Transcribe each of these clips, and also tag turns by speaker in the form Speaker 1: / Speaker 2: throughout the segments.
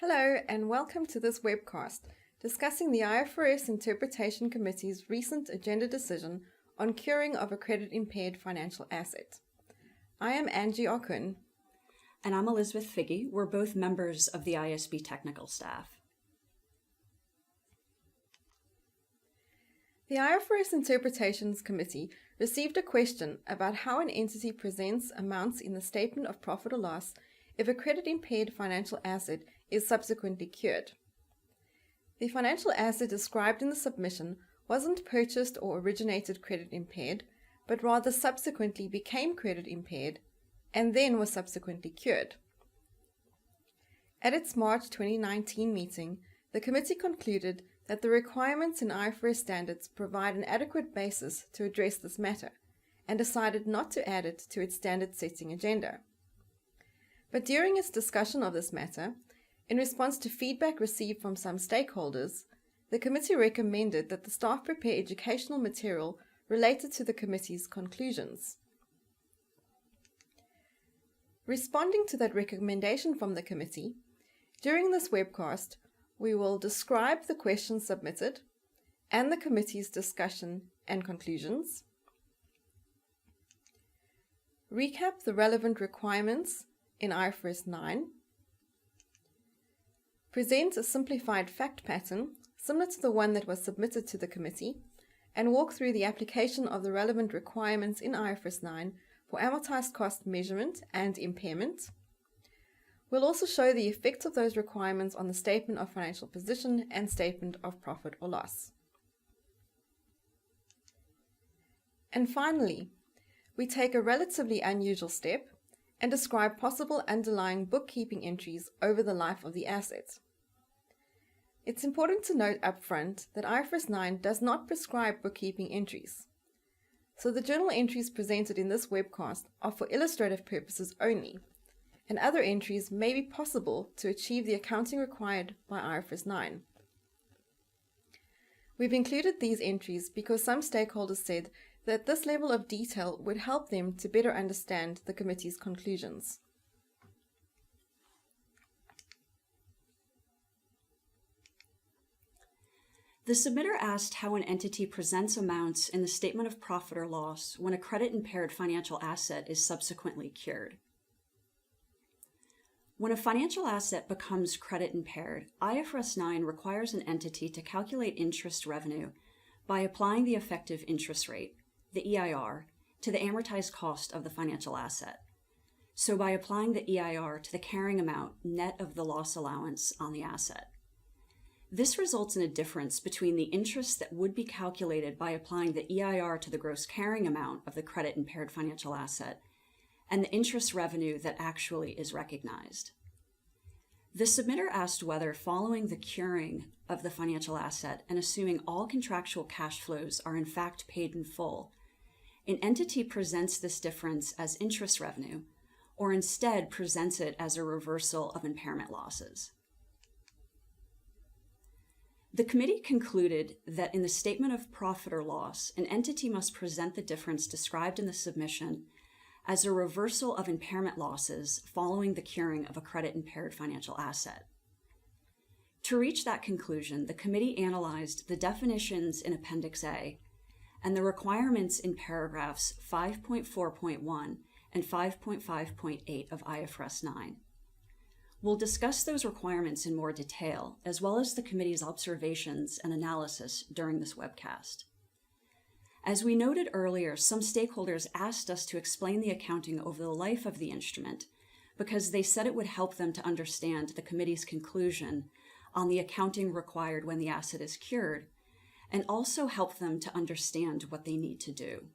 Speaker 1: Hello and welcome to this webcast discussing the IFRS Interpretation Committee's recent agenda decision on curing of a credit-impaired financial asset. I am Angie.
Speaker 2: And I'm Elizabeth Figgie. We're both members of the ISB technical staff.
Speaker 1: The IFRS Interpretations Committee received a question about how an entity presents amounts in the statement of profit or loss if a credit-impaired financial asset is subsequently cured. The financial asset described in the submission wasn't purchased or originated credit-impaired, but rather subsequently became credit-impaired and then was subsequently cured. At its March 2019 meeting, the committee concluded that the requirements in IFRS standards provide an adequate basis to address this matter and decided not to add it to its standard-setting agenda. But during its discussion of this matter, in response to feedback received from some stakeholders, the committee recommended that the staff prepare educational material related to the committee's conclusions. Responding to that recommendation from the committee, during this webcast, we will describe the questions submitted and the committee's discussion and conclusions, recap the relevant requirements in IFRS 9, present a simplified fact pattern similar to the one that was submitted to the committee, and walk through the application of the relevant requirements in IFRS 9 for amortised cost measurement and impairment. We'll also show the effect of those requirements on the statement of financial position and statement of profit or loss. And finally, we take a relatively unusual step and describe possible underlying bookkeeping entries over the life of the asset. It's important to note upfront that IFRS 9 does not prescribe bookkeeping entries, so the journal entries presented in this webcast are for illustrative purposes only, and other entries may be possible to achieve the accounting required by IFRS 9. We've included these entries because some stakeholders said that this level of detail would help them to better understand the committee's conclusions.
Speaker 2: The submitter asked how an entity presents amounts in the statement of profit or loss when a credit-impaired financial asset is subsequently cured. When a financial asset becomes credit-impaired, IFRS 9 requires an entity to calculate interest revenue by applying the effective interest rate, the EIR, to the amortized cost of the financial asset. So by applying the EIR to the carrying amount net of the loss allowance on the asset. This results in a difference between the interest that would be calculated by applying the EIR to the gross carrying amount of the credit-impaired financial asset and the interest revenue that actually is recognized. The submitter asked whether, following the curing of the financial asset and assuming all contractual cash flows are in fact paid in full, an entity presents this difference as interest revenue, or instead presents it as a reversal of impairment losses. The committee concluded that in the statement of profit or loss, an entity must present the difference described in the submission as a reversal of impairment losses following the curing of a credit-impaired financial asset. To reach that conclusion, the committee analyzed the definitions in Appendix A and the requirements in paragraphs 5.4.1 and 5.5.8 of IFRS 9. We'll discuss those requirements in more detail, as well as the committee's observations and analysis during this webcast. As we noted earlier, some stakeholders asked us to explain the accounting over the life of the instrument because they said it would help them to understand the committee's conclusion on the accounting required when the asset is cured, and also help them to understand what they need to do.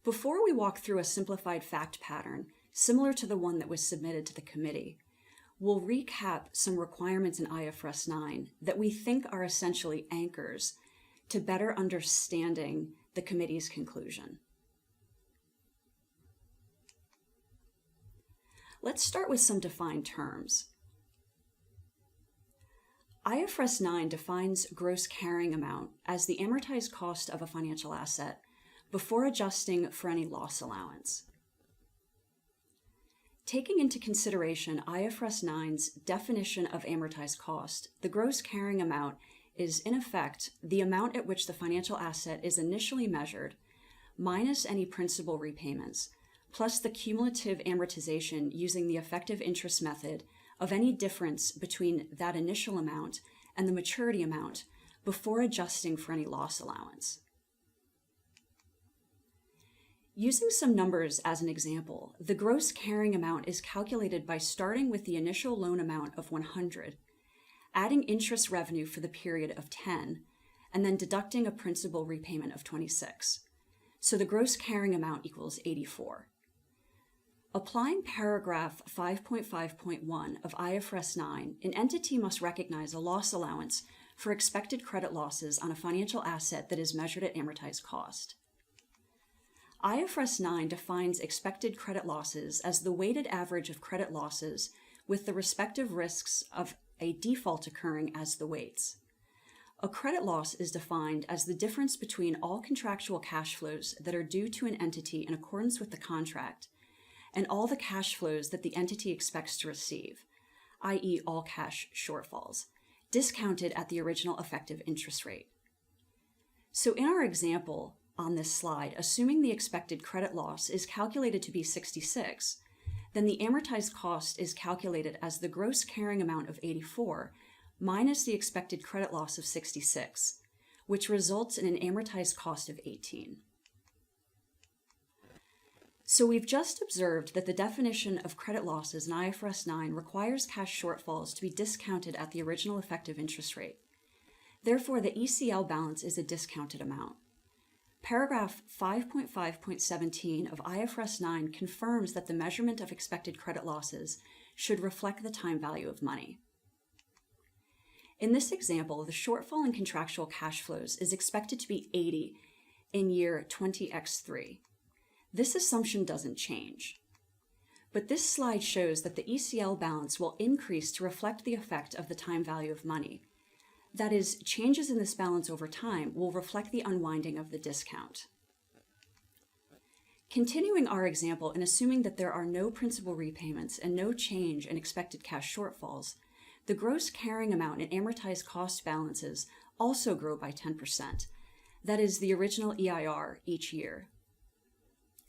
Speaker 2: Before we walk through a simplified fact pattern, similar to the one that was submitted to the committee, we'll recap some requirements in IFRS 9 that we think are essentially anchors to better understanding the committee's conclusion. Let's start with some defined terms. IFRS 9 defines gross carrying amount as the amortized cost of a financial asset before adjusting for any loss allowance. Taking into consideration IFRS 9's definition of amortized cost, the gross carrying amount is, in effect, the amount at which the financial asset is initially measured, minus any principal repayments, plus the cumulative amortization using the effective interest method of any difference between that initial amount and the maturity amount before adjusting for any loss allowance. Using some numbers as an example, the gross carrying amount is calculated by starting with the initial loan amount of 100, adding interest revenue for the period of 10, and then deducting a principal repayment of 26. So the gross carrying amount equals 84. Applying paragraph 5.5.1 of IFRS 9, an entity must recognize a loss allowance for expected credit losses on a financial asset that is measured at amortized cost. IFRS 9 defines expected credit losses as the weighted average of credit losses with the respective risks of a default occurring as the weights. A credit loss is defined as the difference between all contractual cash flows that are due to an entity in accordance with the contract and all the cash flows that the entity expects to receive, i.e. all cash shortfalls, discounted at the original effective interest rate. So in our example on this slide, assuming the expected credit loss is calculated to be 66, then the amortized cost is calculated as the gross carrying amount of 84 minus the expected credit loss of 66, which results in an amortized cost of 18. So we've just observed that the definition of credit losses in IFRS 9 requires cash shortfalls to be discounted at the original effective interest rate. Therefore, the ECL balance is a discounted amount. Paragraph 5.5.17 of IFRS 9 confirms that the measurement of expected credit losses should reflect the time value of money. In this example, the shortfall in contractual cash flows is expected to be 80 in year 20x3. This assumption doesn't change. But this slide shows that the ECL balance will increase to reflect the effect of the time value of money. That is, changes in this balance over time will reflect the unwinding of the discount. Continuing our example and assuming that there are no principal repayments and no change in expected cash shortfalls, the gross carrying amount and amortized cost balances also grow by 10%. That is the original EIR each year.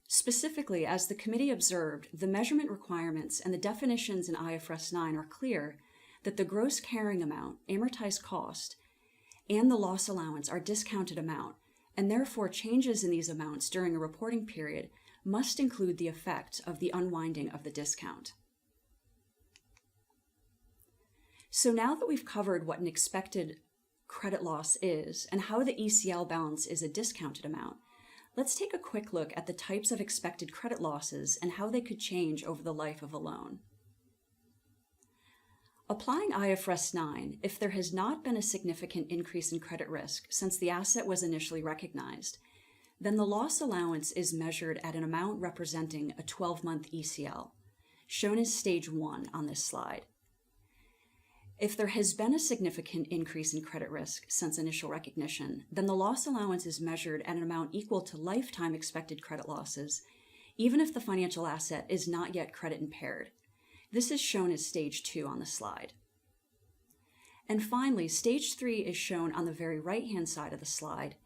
Speaker 2: Specifically, as the committee observed, the measurement requirements and the definitions in IFRS 9 are clear that the gross carrying amount, amortized cost, and the loss allowance are discounted amount, and therefore changes in these amounts during a reporting period must include the effect of the unwinding of the discount. So now that we've covered what an expected credit loss is and how the ECL balance is a discounted amount, let's take a quick look at the types of expected credit losses and how they could change over the life of a loan. Applying IFRS 9, if there has not been a significant increase in credit risk since the asset was initially recognized, then the loss allowance is measured at an amount representing a 12-month ECL, shown as stage 1 on this slide. If there has been a significant increase in credit risk since initial recognition, then the loss allowance is measured at an amount equal to lifetime expected credit losses, even if the financial asset is not yet credit impaired. This is shown as stage 2 on the slide. And finally, stage 3 is shown on the very right-hand side of the slide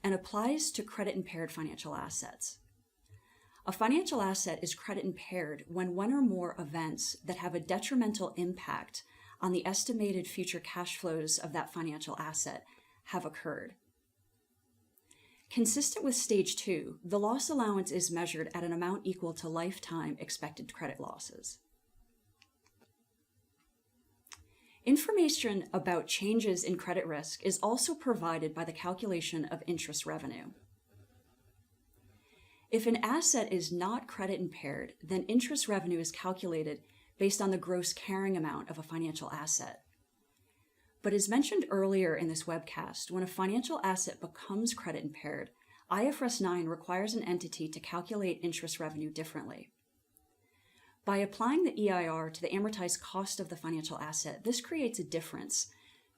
Speaker 2: and applies to credit-impaired financial assets. A financial asset is credit impaired when one or more events that have a detrimental impact on the estimated future cash flows of that financial asset have occurred. Consistent with stage 2, the loss allowance is measured at an amount equal to lifetime expected credit losses. Information about changes in credit risk is also provided by the calculation of interest revenue. If an asset is not credit impaired, then interest revenue is calculated based on the gross carrying amount of a financial asset. But as mentioned earlier in this webcast, when a financial asset becomes credit impaired, IFRS 9 requires an entity to calculate interest revenue differently. By applying the EIR to the amortized cost of the financial asset, this creates a difference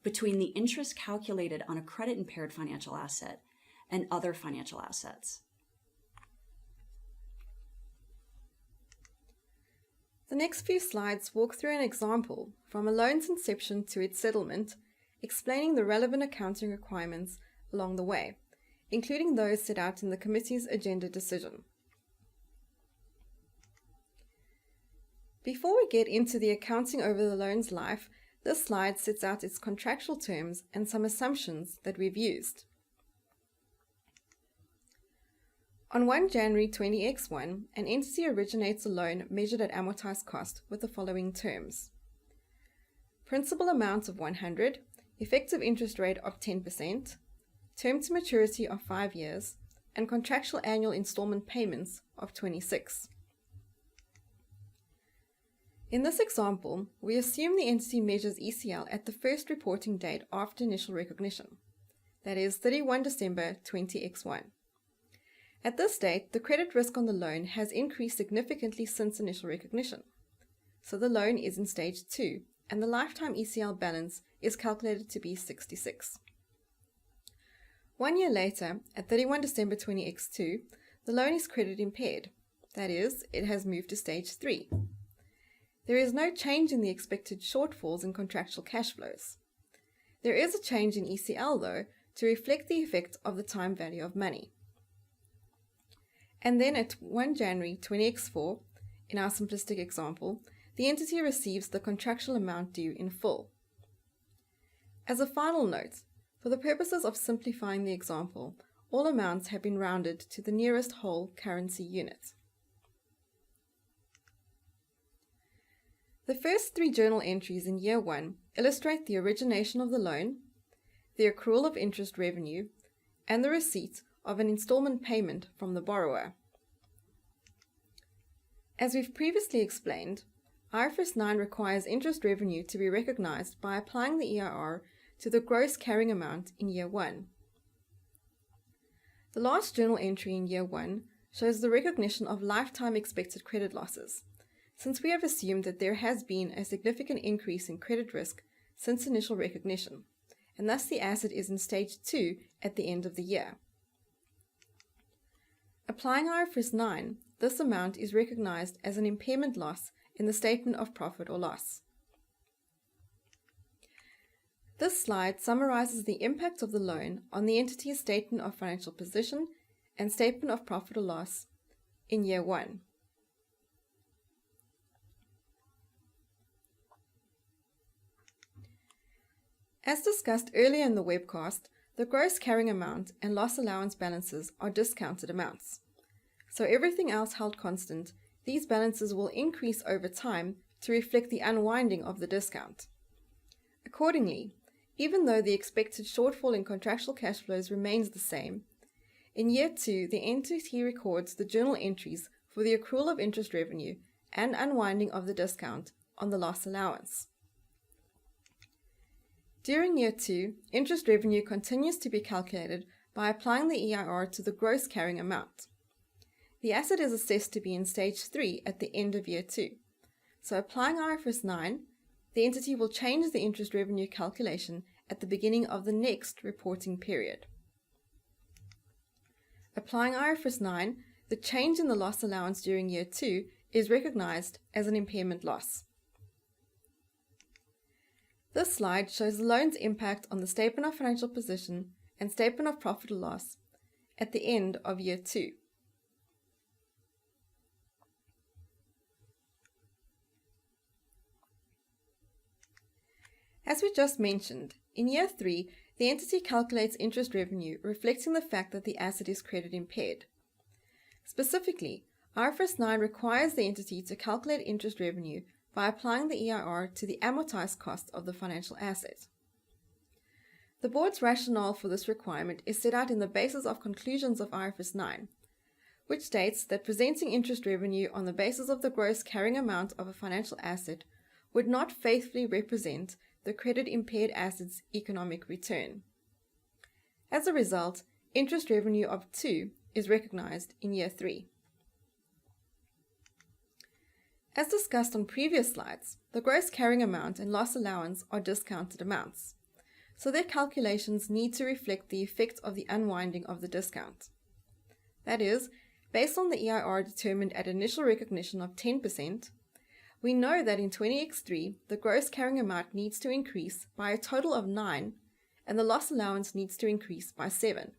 Speaker 2: between the interest calculated on a credit-impaired financial asset and other financial assets.
Speaker 1: The next few slides walk through an example from a loan's inception to its settlement, explaining the relevant accounting requirements along the way, including those set out in the committee's agenda decision. Before we get into the accounting over the loan's life, this slide sets out its contractual terms and some assumptions that we've used. On 1 January 20X1, an entity originates a loan measured at amortised cost with the following terms. Principal amount of 100, effective interest rate of 10%, term to maturity of 5 years, and contractual annual instalment payments of 26. In this example, we assume the entity measures ECL at the first reporting date after initial recognition, that is 31 December 20X1. At this date, the credit risk on the loan has increased significantly since initial recognition, so the loan is in stage 2, and the lifetime ECL balance is calculated to be 66. 1 year later, at 31 December 20X2, the loan is credit impaired, that is, it has moved to stage 3. There is no change in the expected shortfalls in contractual cash flows. There is a change in ECL, though, to reflect the effect of the time value of money. And then at 1 January 20X4, in our simplistic example, the entity receives the contractual amount due in full. As a final note, for the purposes of simplifying the example, all amounts have been rounded to the nearest whole currency unit. The first 3 journal entries in year 1 illustrate the origination of the loan, the accrual of interest revenue, and the receipt of an installment payment from the borrower. As we've previously explained, IFRS 9 requires interest revenue to be recognized by applying the EIR to the gross carrying amount in year 1. The last journal entry in year 1 shows the recognition of lifetime expected credit losses, since we have assumed that there has been a significant increase in credit risk since initial recognition, and thus the asset is in stage 2 at the end of the year. Applying IFRS 9, this amount is recognized as an impairment loss in the statement of profit or loss. This slide summarizes the impact of the loan on the entity's statement of financial position and statement of profit or loss in year 1. As discussed earlier in the webcast, the gross carrying amount and loss allowance balances are discounted amounts. So everything else held constant, these balances will increase over time to reflect the unwinding of the discount. Accordingly, even though the expected shortfall in contractual cash flows remains the same, in year 2 the entity records the journal entries for the accrual of interest revenue and unwinding of the discount on the loss allowance. During year 2, interest revenue continues to be calculated by applying the EIR to the gross carrying amount. The asset is assessed to be in stage 3 at the end of year 2. So applying IFRS 9, the entity will change the interest revenue calculation at the beginning of the next reporting period. Applying IFRS 9, the change in the loss allowance during year 2 is recognized as an impairment loss. This slide shows the loan's impact on the statement of financial position and statement of profit or loss at the end of year 2. As we just mentioned, in year 3, the entity calculates interest revenue reflecting the fact that the asset is credit impaired. Specifically, IFRS 9 requires the entity to calculate interest revenue by applying the EIR to the amortised cost of the financial asset. The board's rationale for this requirement is set out in the basis of conclusions of IFRS 9, which states that presenting interest revenue on the basis of the gross carrying amount of a financial asset would not faithfully represent the credit-impaired asset's economic return. As a result, interest revenue of 2 is recognized in year 3. As discussed on previous slides, the gross carrying amount and loss allowance are discounted amounts, so their calculations need to reflect the effect of the unwinding of the discount. That is, based on the EIR determined at initial recognition of 10%, we know that in 20x3, the gross carrying amount needs to increase by a total of 9, and the loss allowance needs to increase by 7.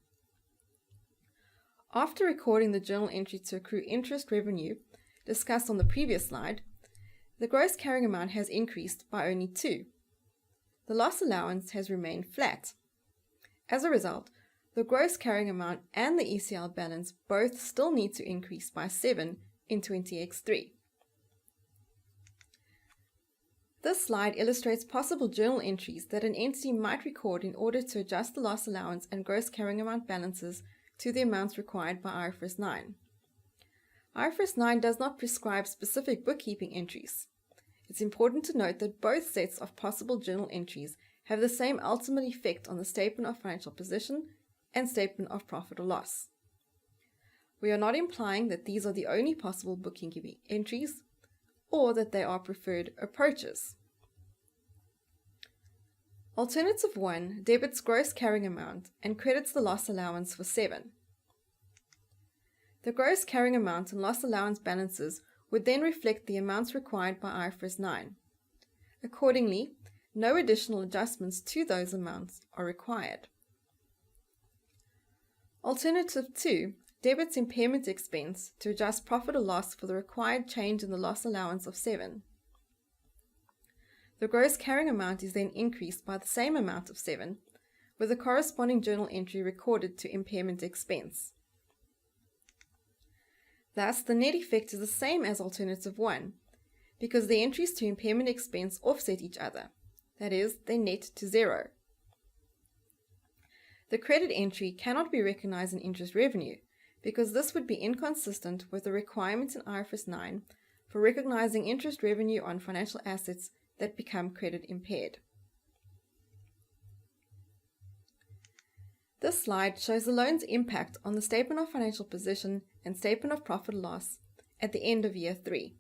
Speaker 1: After recording the journal entry to accrue interest revenue, discussed on the previous slide, the gross carrying amount has increased by only 2. The loss allowance has remained flat. As a result, the gross carrying amount and the ECL balance both still need to increase by 7 in 20x3. This slide illustrates possible journal entries that an entity might record in order to adjust the loss allowance and gross carrying amount balances to the amounts required by IFRS 9. IFRS 9 does not prescribe specific bookkeeping entries. It's important to note that both sets of possible journal entries have the same ultimate effect on the statement of financial position and statement of profit or loss. We are not implying that these are the only possible bookkeeping entries or that they are preferred approaches. Alternative 1 debits gross carrying amount and credits the loss allowance for 7. The gross carrying amount and loss allowance balances would then reflect the amounts required by IFRS 9. Accordingly, no additional adjustments to those amounts are required. Alternative 2 debits impairment expense to adjust profit or loss for the required change in the loss allowance of 7. The gross carrying amount is then increased by the same amount of 7, with a corresponding journal entry recorded to impairment expense. Thus, the net effect is the same as alternative 1, because the entries to impairment expense offset each other, that is, they net to 0. The credit entry cannot be recognized in interest revenue, because this would be inconsistent with the requirements in IFRS 9 for recognizing interest revenue on financial assets that become credit impaired. This slide shows the loan's impact on the statement of financial position and statement of profit or loss at the end of year 3.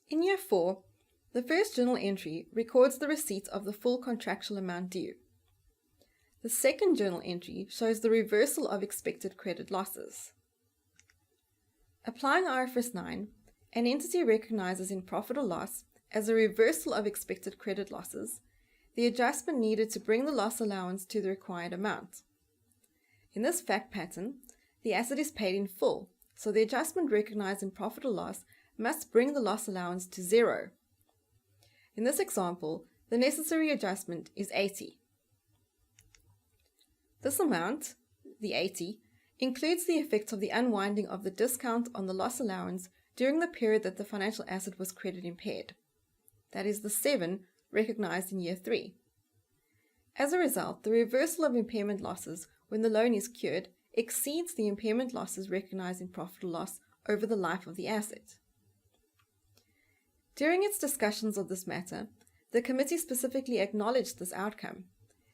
Speaker 1: In year 4, the first journal entry records the receipt of the full contractual amount due. The second journal entry shows the reversal of expected credit losses. Applying IFRS 9, an entity recognizes in profit or loss as a reversal of expected credit losses the adjustment needed to bring the loss allowance to the required amount. In this fact pattern, the asset is paid in full, so the adjustment recognized in profit or loss must bring the loss allowance to 0. In this example, the necessary adjustment is 80. This amount, the 80, includes the effect of the unwinding of the discount on the loss allowance during the period that the financial asset was credit impaired. That is the 7 recognized in year 3. As a result, the reversal of impairment losses when the loan is cured exceeds the impairment losses recognized in profit or loss over the life of the asset. During its discussions of this matter, the committee specifically acknowledged this outcome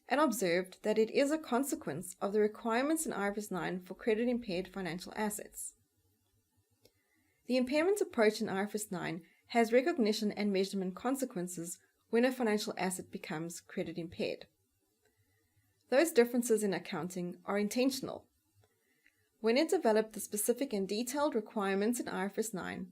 Speaker 1: and observed that it is a consequence of the requirements in IFRS 9 for credit-impaired financial assets. The impairment approach in IFRS 9 has recognition and measurement consequences when a financial asset becomes credit-impaired. Those differences in accounting are intentional. When it developed the specific and detailed requirements in IFRS 9,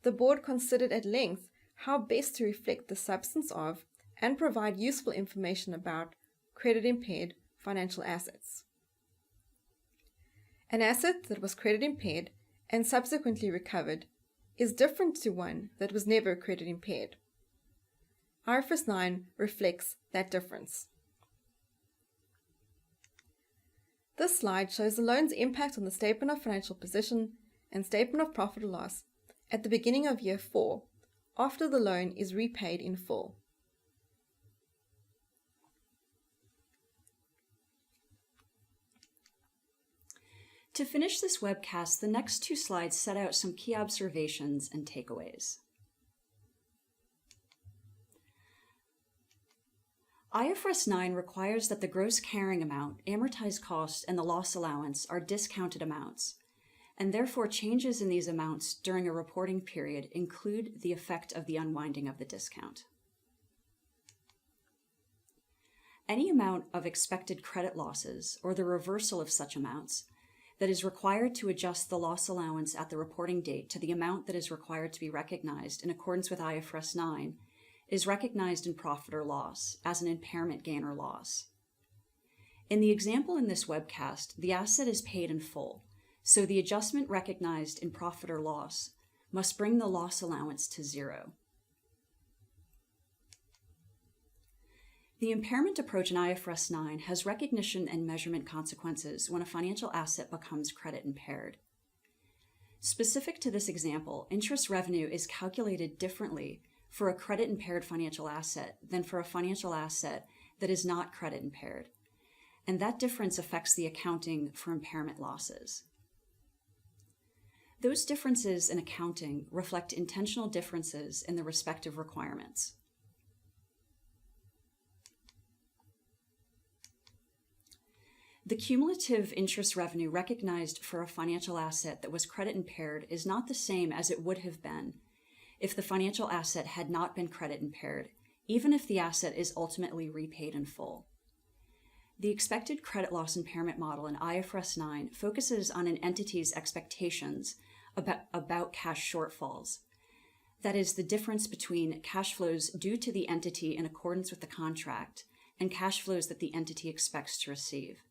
Speaker 1: the board considered at length how best to reflect the substance of and provide useful information about credit-impaired financial assets. An asset that was credit-impaired and subsequently recovered is different to one that was never credit-impaired. IFRS 9 reflects that difference. This slide shows the loan's impact on the statement of financial position and statement of profit or loss at the beginning of year 4, after the loan is repaid in full.
Speaker 2: To finish this webcast, the next 2 slides set out some key observations and takeaways. IFRS 9 requires that the gross carrying amount, amortized cost, and the loss allowance are discounted amounts, and therefore changes in these amounts during a reporting period include the effect of the unwinding of the discount. Any amount of expected credit losses, or the reversal of such amounts, that is required to adjust the loss allowance at the reporting date to the amount that is required to be recognized in accordance with IFRS 9 is recognized in profit or loss as an impairment gain or loss. In the example in this webcast, the asset is paid in full, so the adjustment recognized in profit or loss must bring the loss allowance to zero. The impairment approach in IFRS 9 has recognition and measurement consequences when a financial asset becomes credit impaired. Specific to this example, interest revenue is calculated differently for a credit impaired financial asset than for a financial asset that is not credit impaired, and that difference affects the accounting for impairment losses. Those differences in accounting reflect intentional differences in the respective requirements. The cumulative interest revenue recognized for a financial asset that was credit impaired is not the same as it would have been if the financial asset had not been credit impaired, even if the asset is ultimately repaid in full. The expected credit loss impairment model in IFRS 9 focuses on an entity's expectations about cash shortfalls. That is, the difference between cash flows due to the entity in accordance with the contract and cash flows that the entity expects to receive.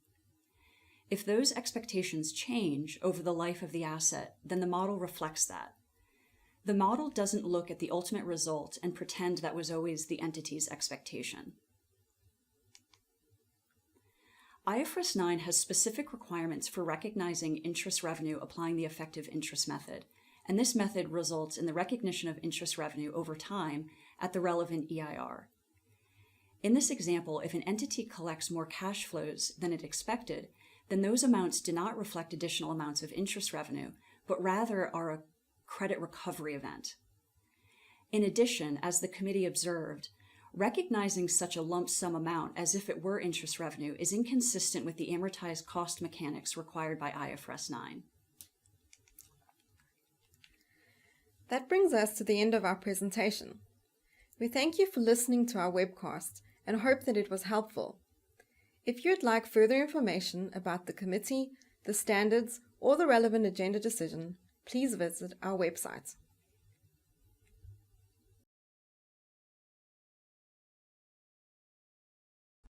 Speaker 2: If those expectations change over the life of the asset, then the model reflects that. The model doesn't look at the ultimate result and pretend that was always the entity's expectation. IFRS 9 has specific requirements for recognizing interest revenue applying the effective interest method, and this method results in the recognition of interest revenue over time at the relevant EIR. In this example, if an entity collects more cash flows than it expected, then those amounts do not reflect additional amounts of interest revenue, but rather are a credit recovery event. In addition, as the committee observed, recognizing such a lump sum amount as if it were interest revenue is inconsistent with the amortized cost mechanics required by IFRS 9.
Speaker 1: That brings us to the end of our presentation. We thank you for listening to our webcast and hope that it was helpful. If you'd like further information about the committee, the standards, or the relevant agenda decision, please visit our website.